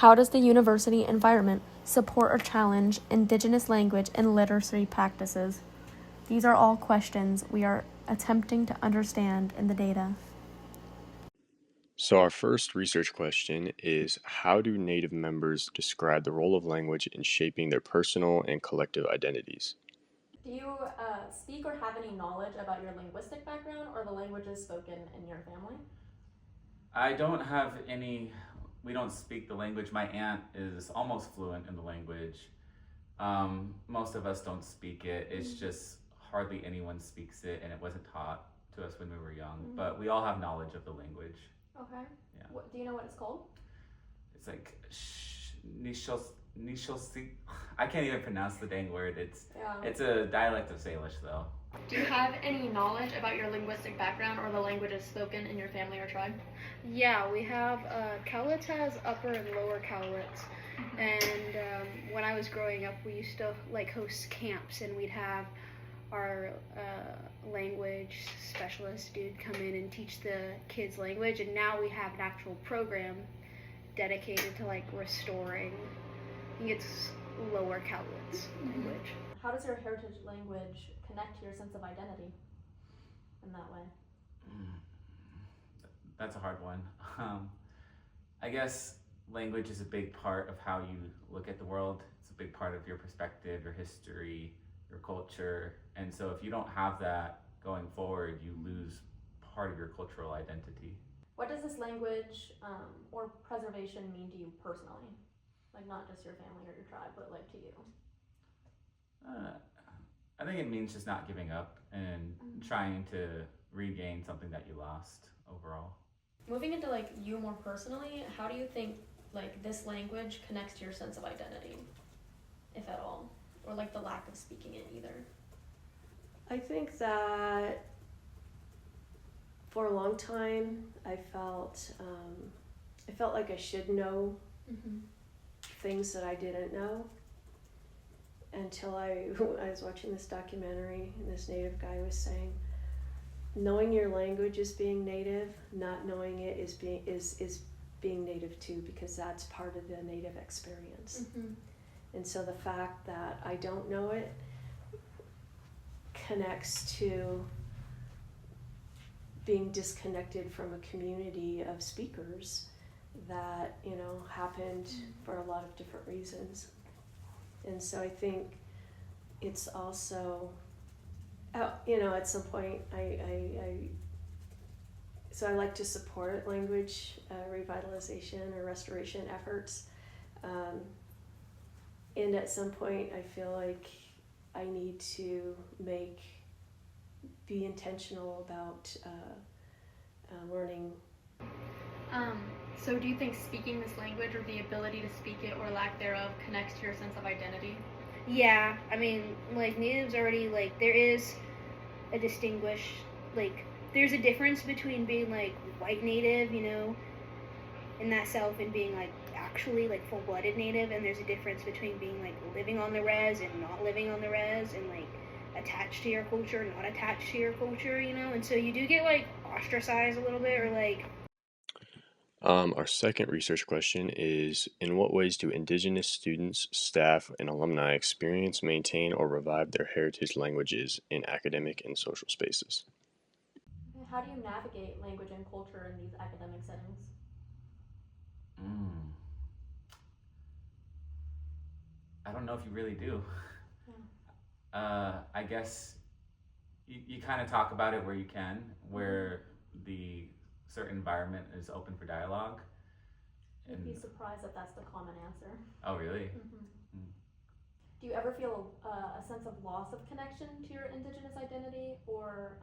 How does the university environment support or challenge Indigenous language and literacy practices? These are all questions we are attempting to understand in the data. So our first research question is, how do Native members describe the role of language in shaping their personal and collective identities? Do you speak or have any knowledge about your linguistic background or the languages spoken in your family? I don't have any, we don't speak the language. My aunt is almost fluent in the language. Most of us don't speak it. It's just hardly anyone speaks it, and it wasn't taught to us when we were young. But we all have knowledge of the language. Okay. Yeah. Do you know what it's called? It's like Nishosi. I can't even pronounce the dang word. It's a dialect of Salish though. Do you have any knowledge about your linguistic background or the languages spoken in your family or tribe? Yeah, we have Cowlitz has upper and lower Cowlitz, and when I was growing up, we used to like host camps, and we'd have our language specialist dude come in and teach the kids language, and now we have an actual program dedicated to like restoring. I think it's lower Cowlitz language. How does your heritage language connect to your sense of identity in that way? That's a hard one. I guess language is a big part of how you look at the world. It's a big part of your perspective, your history, your culture. And so if you don't have that going forward, you lose part of your cultural identity. What does this language or preservation mean to you personally? Like not just your family or your tribe, but like to you? I think it means just not giving up and trying to regain something that you lost overall. Moving into like you more personally, how do you think like this language connects to your sense of identity, if at all, or like the lack of speaking it either? I think that for a long time I felt like I should know things that I didn't know until I was watching this documentary and this Native guy was saying, knowing your language is being Native, not knowing it is being Native too, because that's part of the Native experience. And so the fact that I don't know it connects to being disconnected from a community of speakers that, happened for a lot of different reasons. And so I think it's also, at some point so I like to support language revitalization or restoration efforts. And at some point I feel like I need to be intentional about learning. So do you think speaking this language or the ability to speak it or lack thereof connects to your sense of identity? Yeah, I mean, like natives already like there is a there's a difference between being like white native, in that South and being like actually like full-blooded native, and there's a difference between being like living on the res and not living on the res and like attached to your culture, not attached to your culture, and so you do get like ostracized a little bit or like. Our second research question is, in what ways do Indigenous students, staff, and alumni experience, maintain, or revive their heritage languages in academic and social spaces? How do you navigate language and culture in these academic settings? I don't know if you really do. I guess you kind of talk about it where you can, where the certain environment is open for dialogue. You'd be surprised that that's the common answer. Oh, really? Do you ever feel a sense of loss of connection to your Indigenous identity, or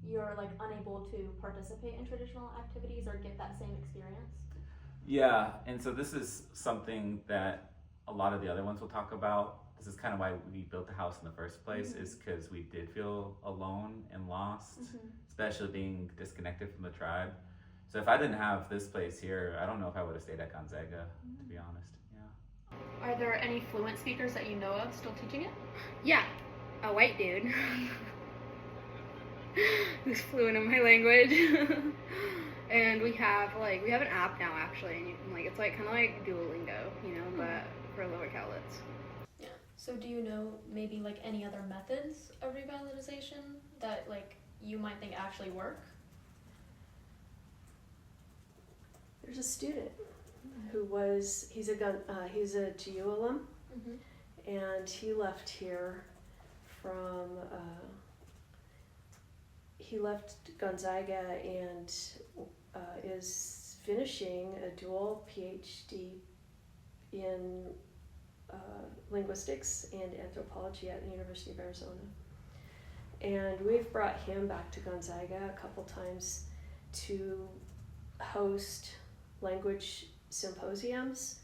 you're like unable to participate in traditional activities or get that same experience? Yeah, and so this is something that a lot of the other ones will talk about. This is kind of why we built the house in the first place, is because we did feel alone and lost, especially being disconnected from the tribe. So if I didn't have this place here, I don't know if I would have stayed at Gonzaga, to be honest. Yeah. Are there any fluent speakers that you know of still teaching it? Yeah, a white dude who's fluent in my language. And we have an app now actually, and you can it's like kind of like Duolingo, but for lower calots. Yeah. So do you know maybe like any other methods of revitalization that like you might think actually work? There's a student who he's a GU alum, and he left here he left Gonzaga and is finishing a dual PhD in linguistics and anthropology at the University of Arizona. And we've brought him back to Gonzaga a couple times to host language symposiums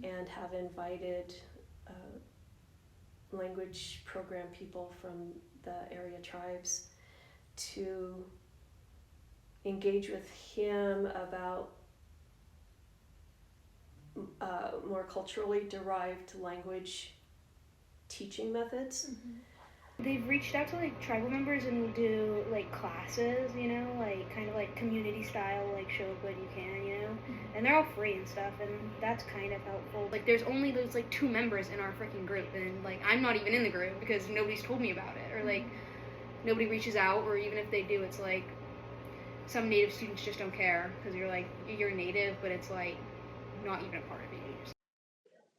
and have invited language program people from the area tribes to engage with him about more culturally derived language teaching methods. They've reached out to tribal members and will do classes, kind of community style, show what you can, and they're all free and stuff, and that's kind of helpful. There's only those 2 members in our freaking group, and I'm not even in the group because nobody's told me about it, or nobody reaches out, or even if they do, it's some Native students just don't care because you're Native, but it's not even a part of you.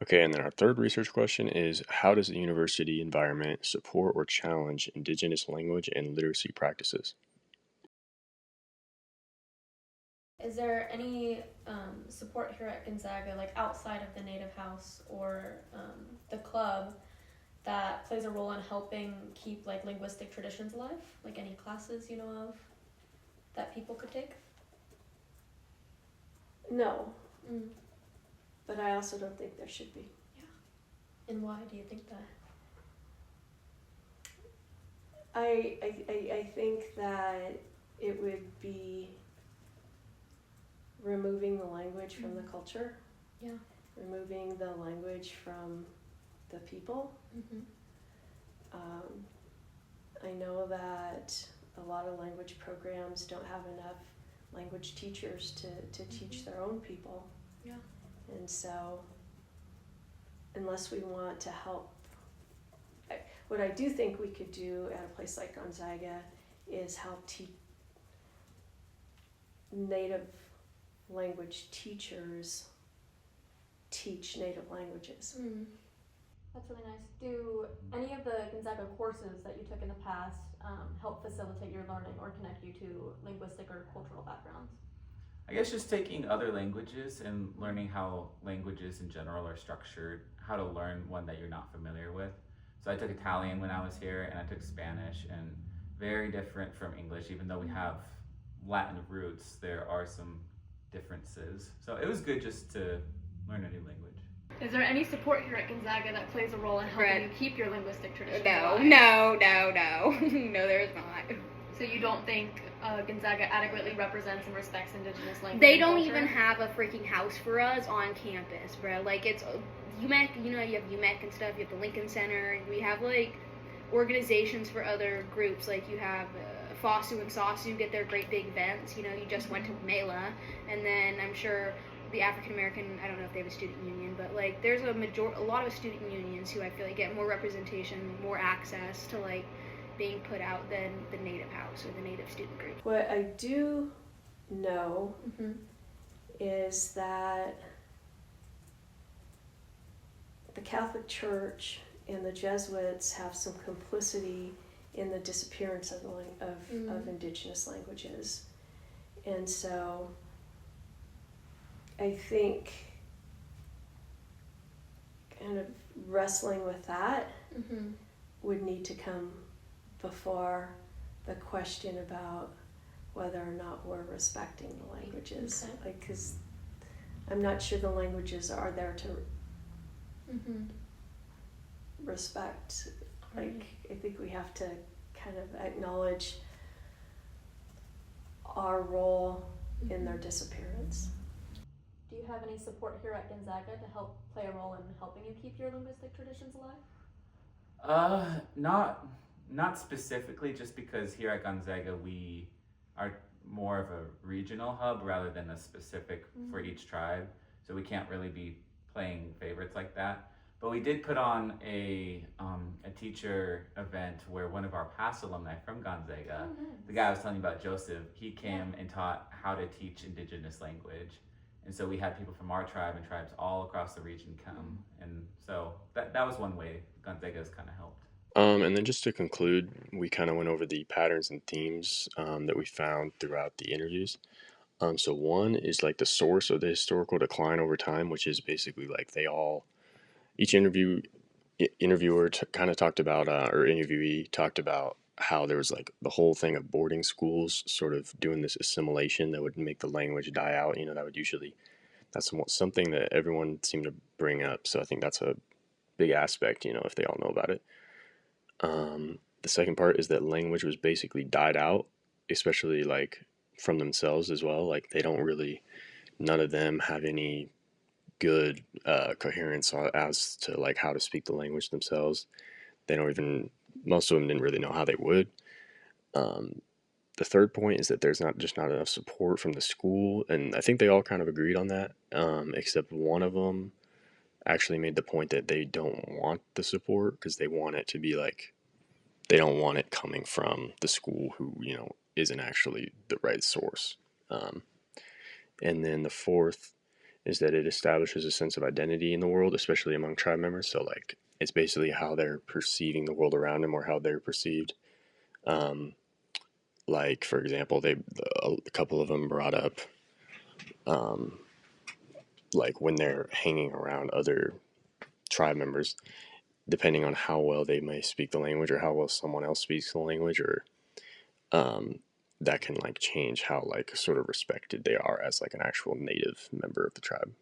Okay, and then our third research question is, how does the university environment support or challenge Indigenous language and literacy practices? Is there any support here at Gonzaga, outside of the Native House or the club, that plays a role in helping keep linguistic traditions alive? Any classes you know of that people could take? No. But I also don't think there should be. Yeah. And why do you think that? I think that it would be removing the language from the culture. Yeah. Removing the language from the people. I know that a lot of language programs don't have enough language teachers to teach their own people. Yeah. And so, unless we want to help, what I do think we could do at a place like Gonzaga is help Native language teachers teach Native languages. That's really nice. Do any of the Gonzaga courses that you took in the past help facilitate your learning or connect you to linguistic or cultural backgrounds? I guess just taking other languages and learning how languages in general are structured, how to learn one that you're not familiar with. So I took Italian when I was here, and I took Spanish, and very different from English. Even though we have Latin roots, there are some differences. So it was good just to learn a new language. Is there any support here at Gonzaga that plays a role in helping you keep your linguistic traditions alive? No, there is not. So you don't think Gonzaga adequately represents and respects Indigenous language? They don't even have a freaking house for us on campus, bro. It's UMEC, you have UMEC and stuff, you have the Lincoln Center, we have organizations for other groups, you have FOSU and SOSU get their great big events, you just went to Mela, and then I'm sure the African American, I don't know if they have a student union, but there's a lot of student unions who I feel get more representation, more access to being put out than the Native House or the Native student group. What I do know is that the Catholic Church and the Jesuits have some complicity in the disappearance of Indigenous languages. And so I think kind of wrestling with that would need to come before the question about whether or not we're respecting the languages. Because I'm not sure the languages are there to respect. I think we have to kind of acknowledge our role in their disappearance. Do you have any support here at Gonzaga to help play a role in helping you keep your linguistic traditions alive? Not specifically, just because here at Gonzaga more of a regional hub rather than a specific for each tribe. So we can't really be playing favorites like that. But we did put on a teacher event where one of our past alumni from Gonzaga, the guy I was telling you about, Joseph, he came and taught how to teach indigenous language. And so we had people from our tribe and tribes all across the region come. And so that was one way Gonzaga has kind of helped. And then just to conclude, we kind of went over the patterns and themes that we found throughout the interviews. So one is like the source of the historical decline over time, which is basically like each interviewer kind of talked about, or interviewee talked about how there was like the whole thing of boarding schools sort of doing this assimilation that would make the language die out. That's something that everyone seemed to bring up. So I think that's a big aspect, if they all know about it. The second part is that language was basically died out, especially like from themselves as well. Like none of them have any good coherence as to like how to speak the language themselves. Most of them didn't really know how they would. The third point is that there's not enough support from the school, and I think they all kind of agreed on that, except one of them actually made the point that they don't want the support because they want it to be like, they don't want it coming from the school who, isn't actually the right source. And then the fourth is that it establishes a sense of identity in the world, especially among tribe members. So like it's basically how they're perceiving the world around them or how they're perceived. Like for example, a couple of them brought up like when they're hanging around other tribe members, depending on how well they may speak the language or how well someone else speaks the language, or that can like change how like sort of respected they are as like an actual native member of the tribe.